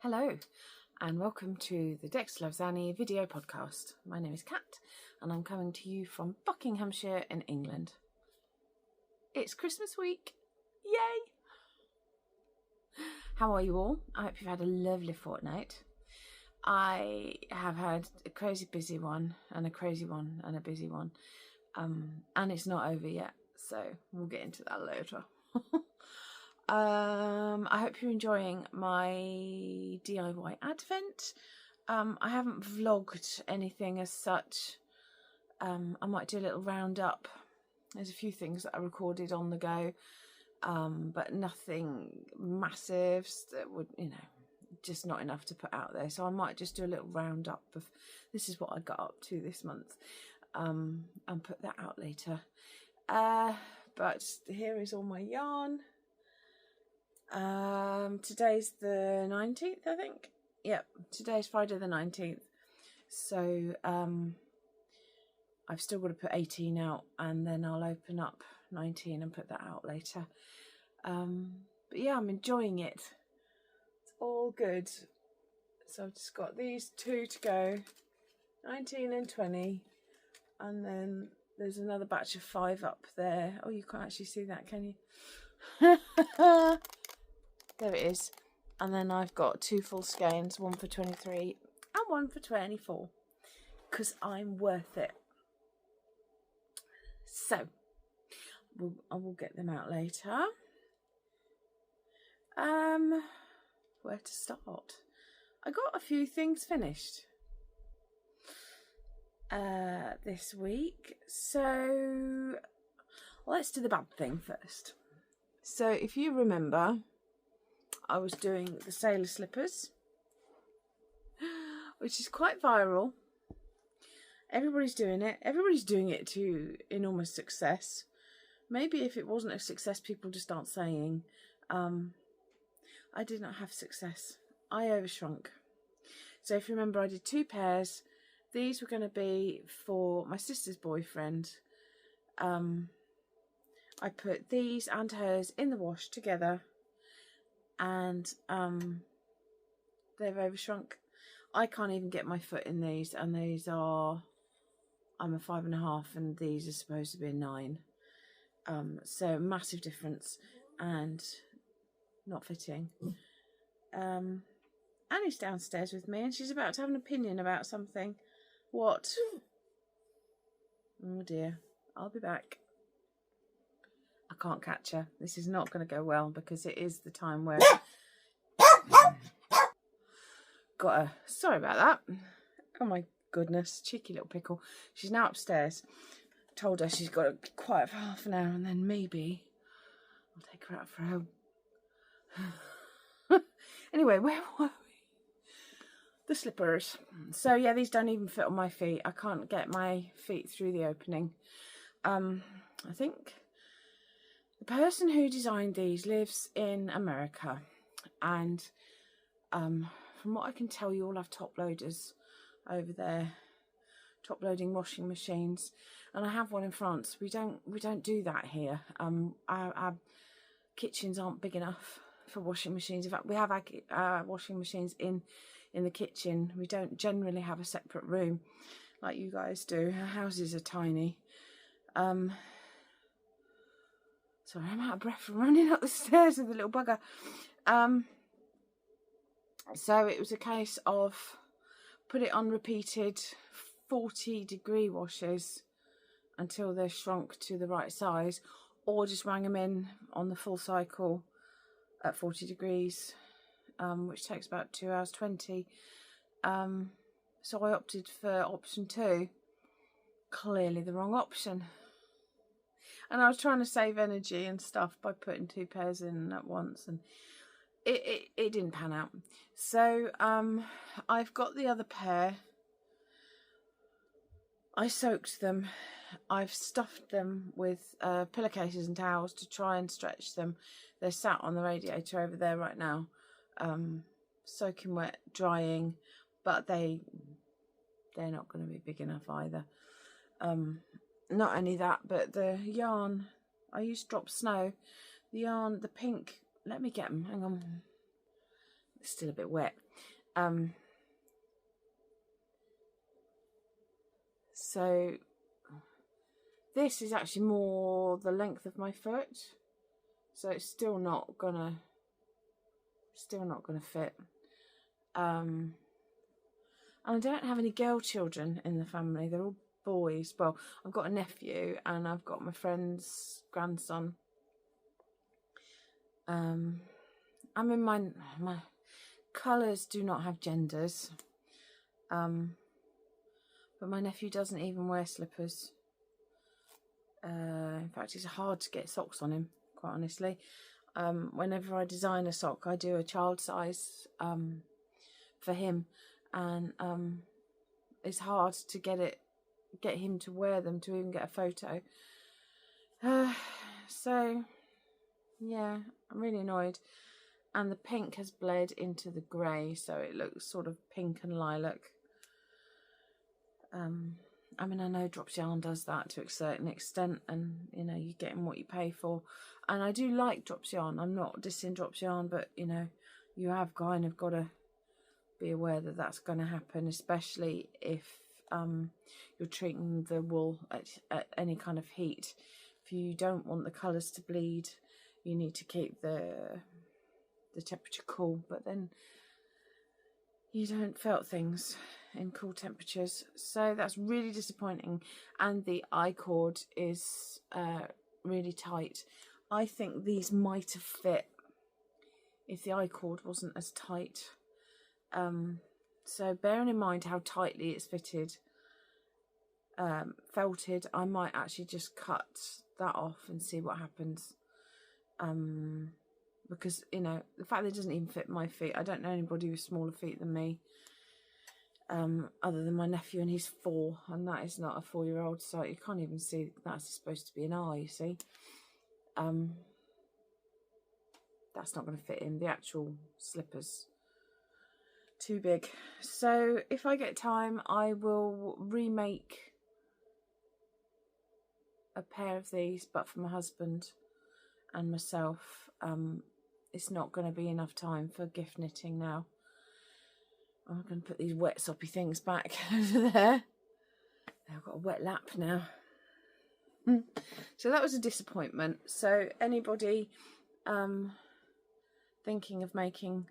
Hello and welcome to the DexterlovesAnnie video podcast. My name is Kat and I'm coming to you from Buckinghamshire in England. It's Christmas week, yay! How are you all? I hope you've had a lovely fortnight. I have had a crazy busy one and a crazy one and a busy one, and it's not over yet, so we'll get into that later. I hope you're enjoying my DIY advent. I haven't vlogged anything as such. I might do a little roundup. There's a few things that I recorded on the go, but nothing massive that would, just not enough to put out there. So I might just do a little roundup of this is what I got up to this month, and put that out later. But here is all my yarn. Today's the 19th, I think. Yep, today's Friday the 19th. So I've still got to put 18 out, and then I'll open up 19 and put that out later. But yeah, I'm enjoying it. It's all good. So I've just got these two to go, 19 and 20, and then there's another batch of 5 up there. Oh, you can't actually see that, can you? There it is. And then I've got 2 full skeins, one for 23 and one for 24, because I'm worth it. So I will get them out later. Where to start? I got a few things finished this week, so let's do the bad thing first. So if you remember, I was doing the sailor slippers, which is quite viral. Everybody's doing it. Everybody's doing it to enormous success. Maybe if it wasn't a success, people just aren't saying. I did not have success. I overshrunk. So if you remember, I did 2 pairs. These were going to be for my sister's boyfriend. I put these and hers in the wash together, and they've overshrunk. I can't even get my foot in these, and these are, I'm a 5.5 and these are supposed to be a 9. So massive difference and not fitting. Annie's downstairs with me and she's about to have an opinion about something. What? Oh dear, I'll be back. I can't catch her. This is not going to go well because it is the time where got her. Sorry about that. Oh my goodness, cheeky little pickle. She's now upstairs. Told her she's got to be quiet for half an hour and then maybe I'll take her out for a Anyway, where were we? The slippers. So yeah, these don't even fit on my feet. I can't get my feet through the opening. I think the person who designed these lives in America, and from what I can tell, you all have top loaders over there, top loading washing machines, and I have one in France. We don't do that here. Our kitchens aren't big enough for washing machines. In fact, we have our washing machines in the kitchen. We don't generally have a separate room like you guys do. Our houses are tiny. Sorry, I'm out of breath from running up the stairs with the little bugger. So it was a case of put it on repeated 40-degree washes until they're shrunk to the right size, or just wang them in on the full cycle at 40 degrees, which takes about 2 hours 20. So I opted for option 2. Clearly the wrong option. And I was trying to save energy and stuff by putting 2 pairs in at once, and it didn't pan out. So I've got the other pair. I soaked them. I've stuffed them with pillowcases and towels to try and stretch them. They're sat on the radiator over there right now, soaking wet, drying, but they're not going to be big enough either. Not only that, but the yarn, I used drop snow. The yarn, the pink, let me get them, hang on. still a bit wet. So this is actually more the length of my foot, so it's still not gonna fit. And I don't have any girl children in the family, they're all boys. Well, I've got a nephew and I've got my friend's grandson. I mean, my colours do not have genders, but my nephew doesn't even wear slippers. In fact, it's hard to get socks on him, quite honestly. Whenever I design a sock, I do a child size for him, and it's hard to get him to wear them, to even get a photo. So yeah, I'm really annoyed. And the pink has bled into the grey, so it looks sort of pink and lilac. I mean, I know Drops Yarn does that to a certain extent, and you know, you're getting what you pay for. And I do like Drops Yarn. I'm not dissing Drops Yarn, but you know, you have kind of got to be aware that that's going to happen, especially if you're treating the wool at any kind of heat. If you don't want the colours to bleed, you need to keep the temperature cool, but then you don't felt things in cool temperatures, so that's really disappointing. And the I cord is really tight. I think these might have fit if the I cord wasn't as tight. So bearing in mind how tightly it's fitted, felted, I might actually just cut that off and see what happens. Because, you know, the fact that it doesn't even fit my feet, I don't know anybody with smaller feet than me, other than my nephew, and he's 4, and that is not a 4-year-old, so you can't even see that's supposed to be an eye, you see. That's not going to fit in the actual slippers, too big. So if I get time, I will remake a pair of these, but for my husband and myself. It's not going to be enough time for gift knitting now. I'm going to put these wet soppy things back over there. I've got a wet lap now. So that was a disappointment. So anybody thinking of making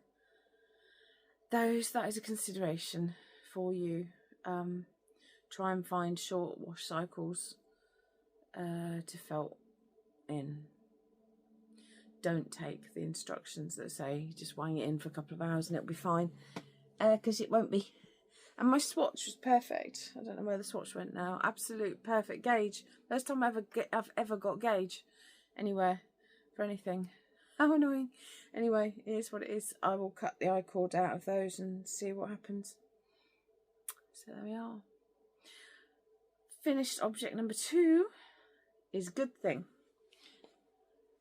those, that is a consideration for you. Try and find short wash cycles to felt in. Don't take the instructions that say just wang it in for a couple of hours and it'll be fine, because it won't be. And my swatch was perfect. I don't know where the swatch went now. Absolute perfect gauge. First time I've ever got gauge anywhere for anything. How annoying. Anyway, it is what it is. I will cut the I cord out of those and see what happens. So there we are. Finished object number 2 is Good Thing.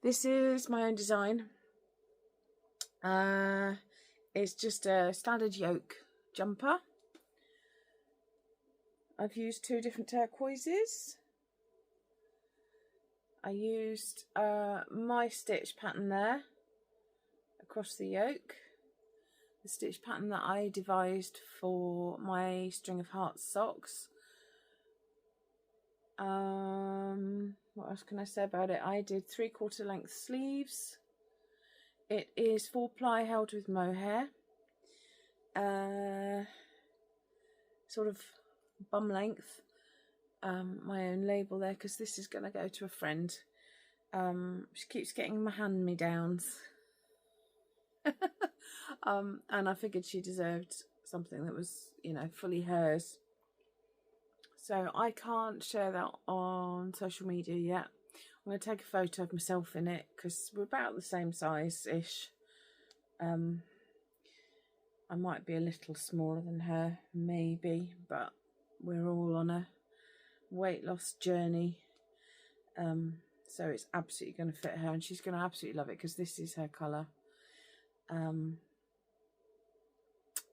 This is my own design. It's just a standard yoke jumper. I've used 2 different turquoises. I used my stitch pattern there across the yoke. The stitch pattern that I devised for my String of Hearts socks. What else can I say about it? I did 3/4 length sleeves. It is 4-ply held with mohair. Sort of bum length. My own label there, because this is going to go to a friend. She keeps getting my hand-me-downs. And I figured she deserved something that was, you know, fully hers. So I can't share that on social media yet. I'm going to take a photo of myself in it, because we're about the same size-ish. I might be a little smaller than her, maybe, but we're all on a weight loss journey. So it's absolutely going to fit her, and she's going to absolutely love it, because this is her colour.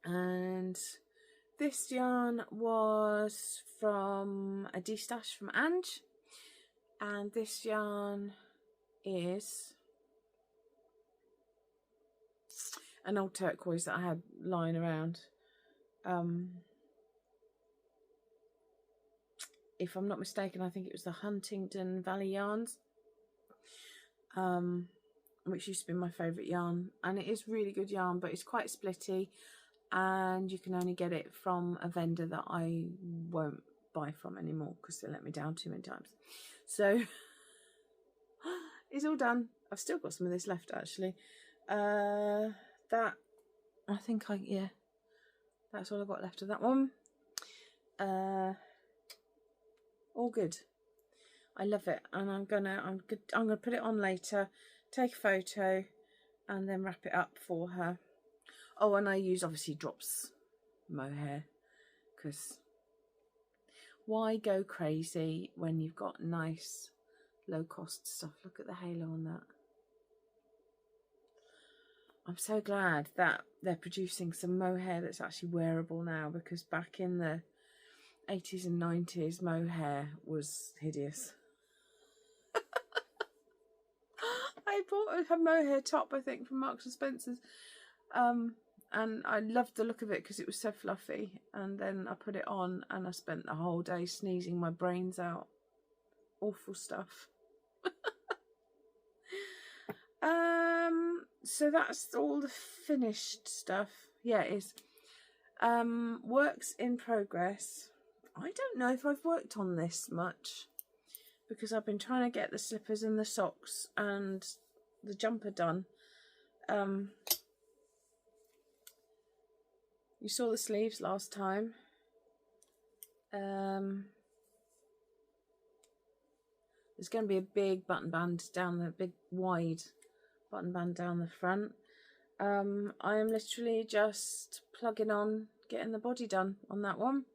And this yarn was from a destash from Ange, and this yarn is an old turquoise that I had lying around. If I'm not mistaken, I think it was the Huntingdon Valley yarns, which used to be my favourite yarn, and it is really good yarn, but it's quite splitty, and you can only get it from a vendor that I won't buy from anymore because they let me down too many times. So it's all done. I've still got some of this left, actually. That, I think yeah, that's all I've got left of that one. All good. I love it, and I'm gonna put it on later, take a photo, and then wrap it up for her. Oh, and I use obviously drops mohair, because why go crazy when you've got nice low cost stuff? Look at the halo on that. I'm so glad that they're producing some mohair that's actually wearable now, because back in the 80s and 90s mohair was hideous. I bought a mohair top, I think, from Marks and Spencer's, and I loved the look of it because it was so fluffy, and then I put it on and I spent the whole day sneezing my brains out. Awful stuff. So that's all the finished stuff. Yeah, it is. Works in progress. I don't know if I've worked on this much, because I've been trying to get the slippers and the socks and the jumper done. You saw the sleeves last time. There's going to be a big button band down the big wide button band down the front. I am literally just plugging on, getting the body done on that one.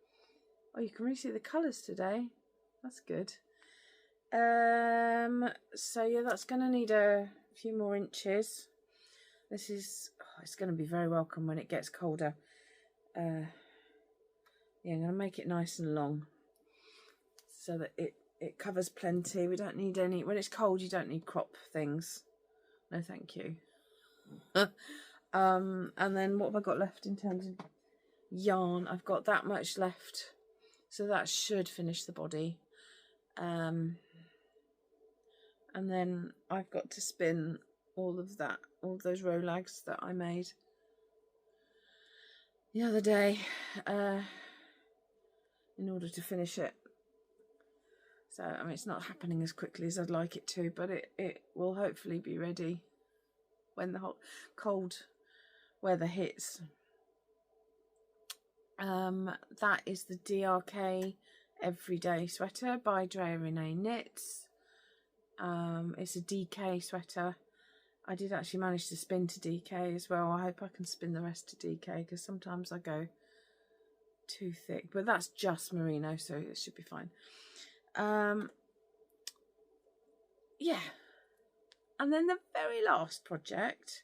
Oh, you can really see the colours today. That's good. So yeah, that's going to need a few more inches. This is, it's going to be very welcome when it gets colder. Yeah, I'm going to make it nice and long so that it covers plenty. We don't need any, when it's cold you don't need crop things. No thank you. And then what have I got left in terms of yarn? I've got that much left, so that should finish the body. And then I've got to spin all of those rolags that I made the other day in order to finish it. So I mean, it's not happening as quickly as I'd like it to, but it will hopefully be ready when the hot cold weather hits. That is the DRK Everyday Sweater by Drea Renee Knits. It's a DK sweater. I did actually manage to spin to DK as well. I hope I can spin the rest to DK, because sometimes I go too thick, but that's just merino, so it should be fine. Yeah, and then the very last project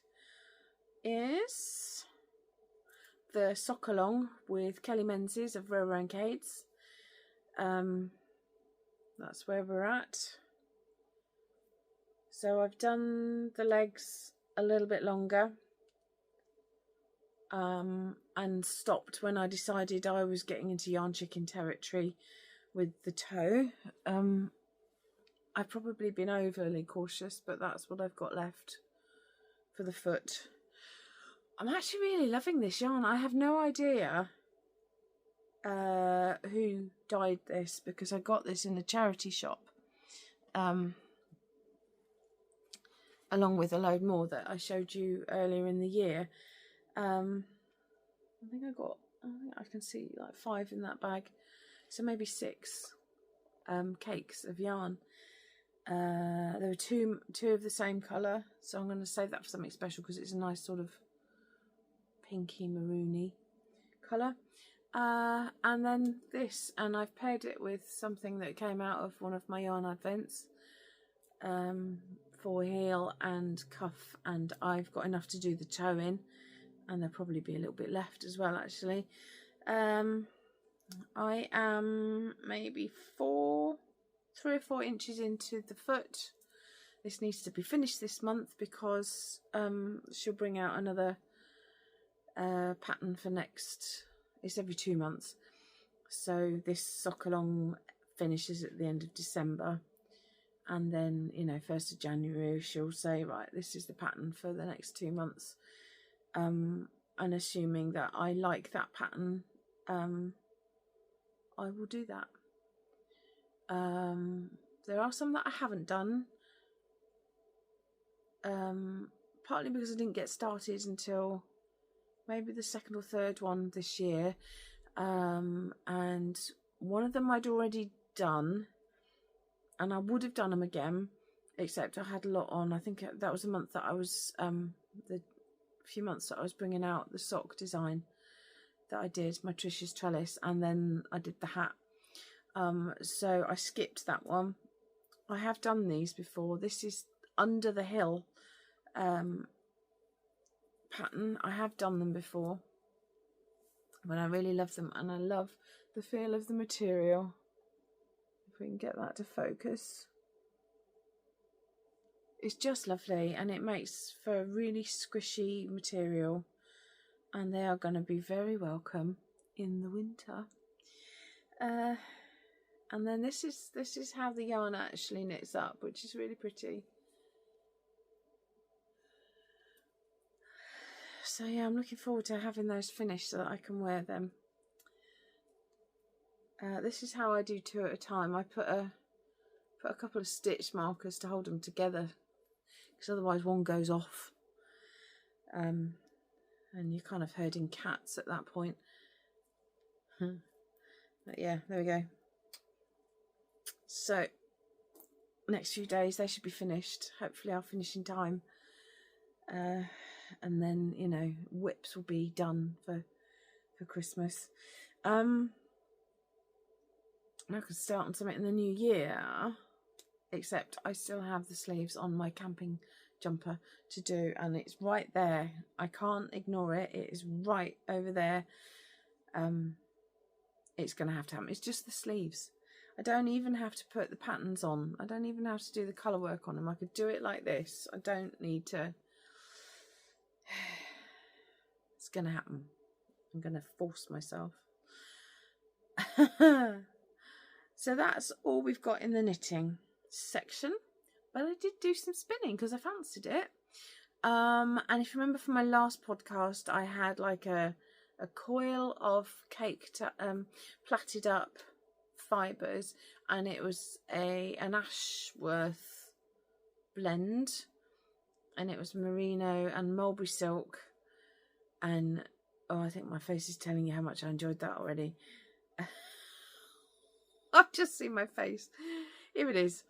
is the sock along with Kelly Menzies of Row and Cades. That's where we're at. So I've done the legs a little bit longer, and stopped when I decided I was getting into yarn chicken territory with the toe. I've probably been overly cautious, but that's what I've got left for the foot. I'm actually really loving this yarn. I have no idea who dyed this, because I got this in a charity shop, along with a load more that I showed you earlier in the year. I think I can see like 5 in that bag, so maybe 6 cakes of yarn. There were two of the same colour, so I'm going to save that for something special, because it's a nice sort of pinky maroony colour. And then this, and I've paired it with something that came out of one of my yarn advents, for heel and cuff, and I've got enough to do the toe in, and there'll probably be a little bit left as well, actually. I am maybe 3 or 4 inches into the foot. This needs to be finished this month, because she'll bring out another pattern for next, it's every 2 months. So this sock along finishes at the end of December. And then, you know, 1st of January, she'll say, right, this is the pattern for the next 2 months. And assuming that I like that pattern, I will do that. There are some that I haven't done. Partly because I didn't get started until maybe the 2nd or 3rd one this year. And one of them I'd already done. And I would have done them again, except I had a lot on. I think that was a month that I was, the few months that I was bringing out the sock design that I did, my Trish's Trellis, and then I did the hat. So I skipped that one. I have done these before. This is Under the Hill pattern. I have done them before, but I really love them, and I love the feel of the material. If we can get that to focus. It's just lovely, and it makes for a really squishy material, and they are going to be very welcome in the winter. And then this is how the yarn actually knits up, which is really pretty. So yeah, I'm looking forward to having those finished so that I can wear them. This is how I do 2 at a time. I put a couple of stitch markers to hold them together, because otherwise one goes off. And you're kind of herding cats at that point. But yeah, there we go. So next few days they should be finished. Hopefully I'll finish in time. And then, you know, whips will be done for Christmas. I could start on something in the new year, except I still have the sleeves on my camping jumper to do, and it's right there. I can't ignore it. It is right over there. It's going to have to happen. It's just the sleeves. I don't even have to put the patterns on. I don't even have to do the colour work on them. I could do it like this. I don't need to. It's going to happen. I'm going to force myself. So that's all we've got in the knitting section. But I did do some spinning because I fancied it. And if you remember from my last podcast, I had like a coil of caked, plaited up fibres, and it was an Ashworth blend, and it was merino and mulberry silk, and oh, I think my face is telling you how much I enjoyed that already. I've just seen my face. Here it is.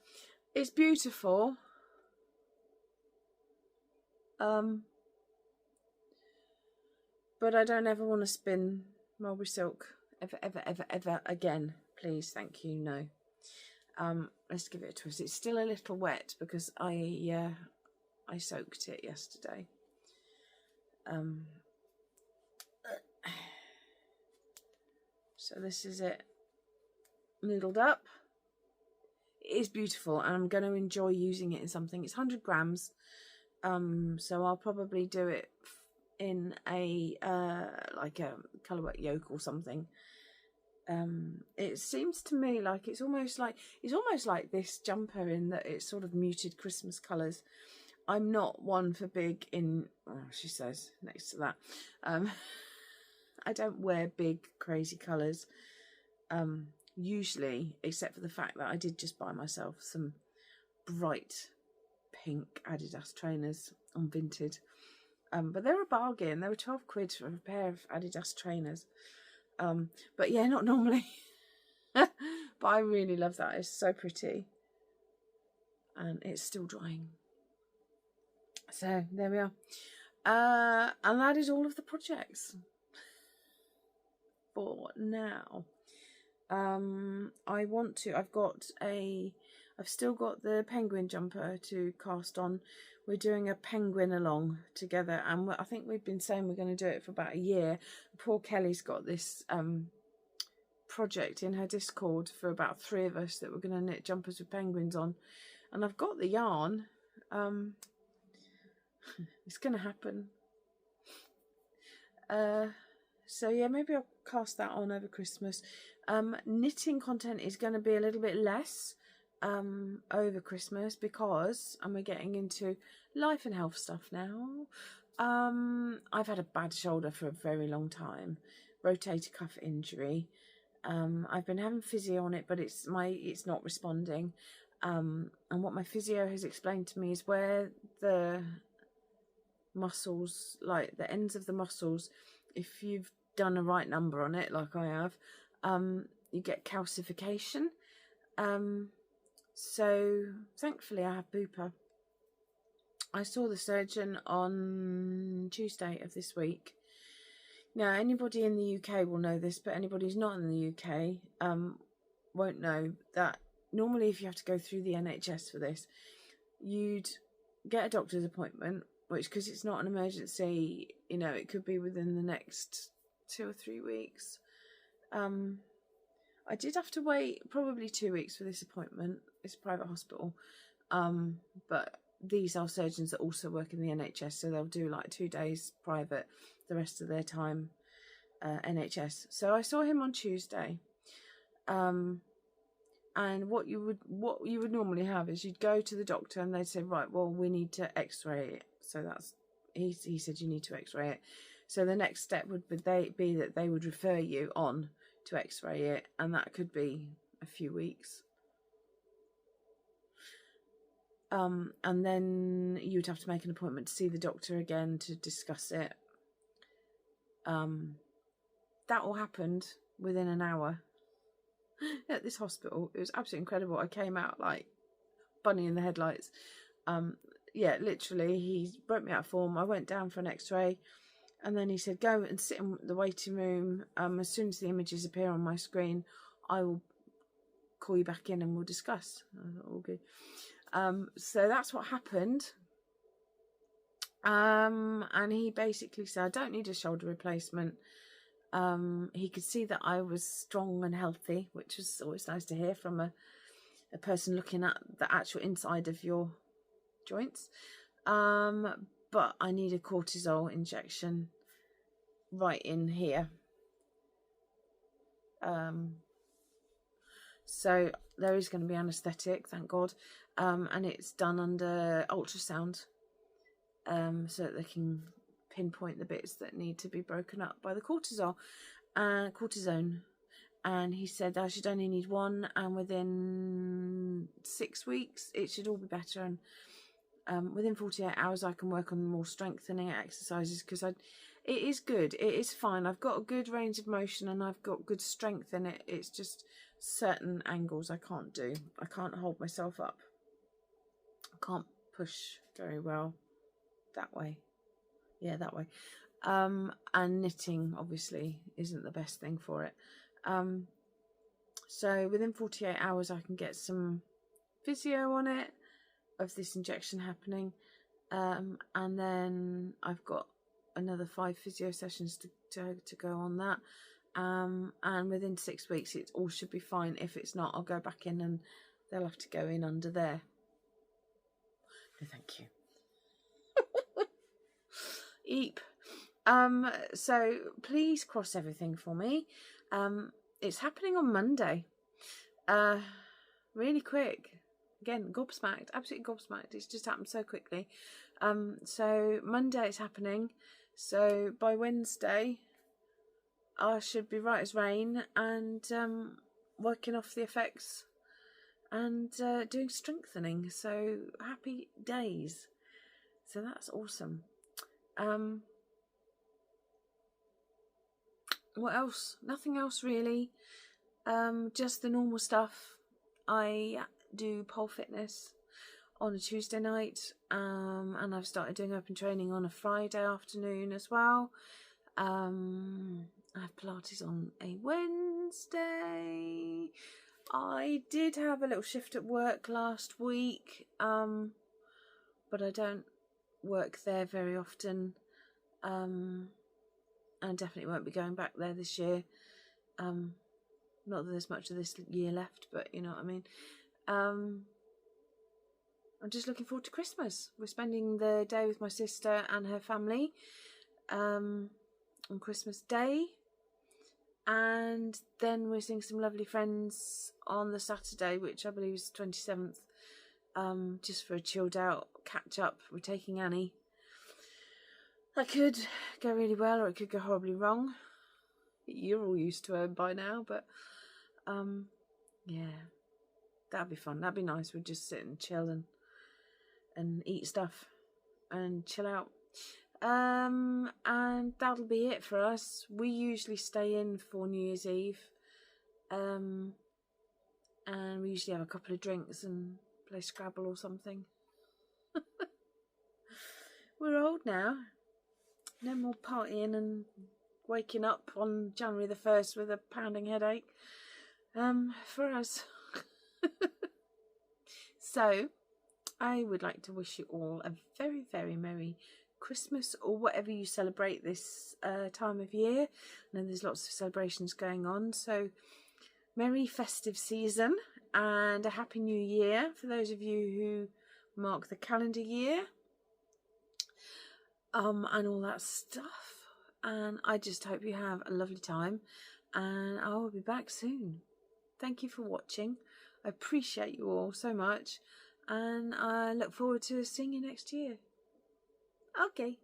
It's beautiful. But I don't ever want to spin mulberry silk ever again. Please, thank you, no. Let's give it a twist. It's still a little wet because I soaked it yesterday. So this is it, needled up. It is beautiful, and I'm going to enjoy using it in something. It's 100 grams, so I'll probably do it in a like a colourwork yoke or something. It seems to me like it's almost like this jumper in that it's sort of muted Christmas colours. I'm not one for big in, oh, she says next to that. I don't wear big crazy colours usually, except for the fact that I did just buy myself some bright pink Adidas trainers on Vinted. But they were a bargain. They were 12 quid for a pair of Adidas trainers. But yeah, not normally. But I really love that. It's so pretty. And it's still drying. So there we are. And that is all of the projects for now. I've still got the penguin jumper to cast on. We're doing a penguin along together, and I think we've been saying we're going to do it for about a year. Poor Kelly's got this project in her Discord for about 3 of us that we're going to knit jumpers with penguins on, and I've got the yarn. It's going to happen. So yeah, maybe I'll cast that on over Christmas. Knitting content is going to be a little bit less over Christmas, because we're getting into life and health stuff now. I've had a bad shoulder for a very long time, rotator cuff injury. I've been having physio on it, but it's not responding. And what my physio has explained to me is where the muscles, like the ends of the muscles, if you've done a right number on it, like I have, you get calcification. So thankfully I have Bupa. I saw the surgeon on Tuesday of this week. Now, anybody in the UK will know this, but anybody who's not in the UK won't know that normally if you have to go through the NHS for this, you'd get a doctor's appointment, which, because it's not an emergency, you know, it could be within the next 2 or 3 weeks. I did have to wait probably 2 weeks for this appointment. It's a private hospital, but these are surgeons that also work in the NHS, so they'll do like 2 days private, the rest of their time NHS. So I saw him on Tuesday, and what you would normally have is you'd go to the doctor and they'd say, right, well, we need to X-ray it. So that's he said you need to X-ray it. So the next step would be that they would refer you on to X-ray it, and that could be a few weeks. And then you'd have to make an appointment to see the doctor again to discuss it. That all happened within an hour at this hospital. It was absolutely incredible. I came out like bunny in the headlights. Yeah, literally, he broke me out of form. I went down for an X-ray, and then he said, go and sit in the waiting room. As soon as the images appear on my screen, I will call you back in and we'll discuss. I thought, all good. So that's what happened. And he basically said, I don't need a shoulder replacement. He could see that I was strong and healthy, which was always nice to hear from a person looking at the actual inside of your joints. But I need a cortisol injection right in here. So there is going to be anaesthetic, thank God. And it's done under ultrasound, so that they can pinpoint the bits that need to be broken up by the cortisone. And he said I should only need one, and within 6 weeks it should all be better. And within 48 hours I can work on more strengthening exercises, because it is good. It is fine. I've got a good range of motion and I've got good strength in it. It's just certain angles I can't do. I can't hold myself up. I can't push very well that way. Yeah, that way. And knitting obviously isn't the best thing for it. So within 48 hours I can get some physio on it of this injection happening, and then I've got another 5 physio sessions to go on that, and within 6 weeks it all should be fine. If it's not, I'll go back in and they'll have to go in under there. No, thank you. Eep. So please cross everything for me. It's happening on Monday. Really quick. Again, gobsmacked, absolutely gobsmacked. It's just happened so quickly. So Monday it's happening. So by Wednesday, I should be right as rain and working off the effects and doing strengthening. So happy days. So that's awesome. What else? Nothing else really. Just the normal stuff. I do pole fitness on a Tuesday night, and I've started doing open training on a Friday afternoon as well. I have Pilates on a Wednesday. I did have a little shift at work last week, but I don't work there very often, and definitely won't be going back there this year. Not that there's much of this year left, but you know what I mean. I'm just looking forward to Christmas. We're spending the day with my sister and her family. on Christmas Day. And then we're seeing some lovely friends on the Saturday, which I believe is the 27th, just for a chilled out catch up. We're taking Annie. That could go really well, or it could go horribly wrong. You're all used to her by now, but yeah, that'd be fun. That'd be nice. We'd just sit and chill and eat stuff and chill out. And that'll be it for us. We usually stay in for New Year's Eve, and we usually have a couple of drinks and play Scrabble or something. We're old now. No more partying and waking up on January the 1st with a pounding headache. For us. So, I would like to wish you all a very, very Merry Christmas, or whatever you celebrate this time of year. I know there's lots of celebrations going on, so merry festive season and a happy new year for those of you who mark the calendar year, and all that stuff. And I just hope you have a lovely time, and I will be back soon. Thank you for watching. I appreciate you all so much, and I look forward to seeing you next year. Okay.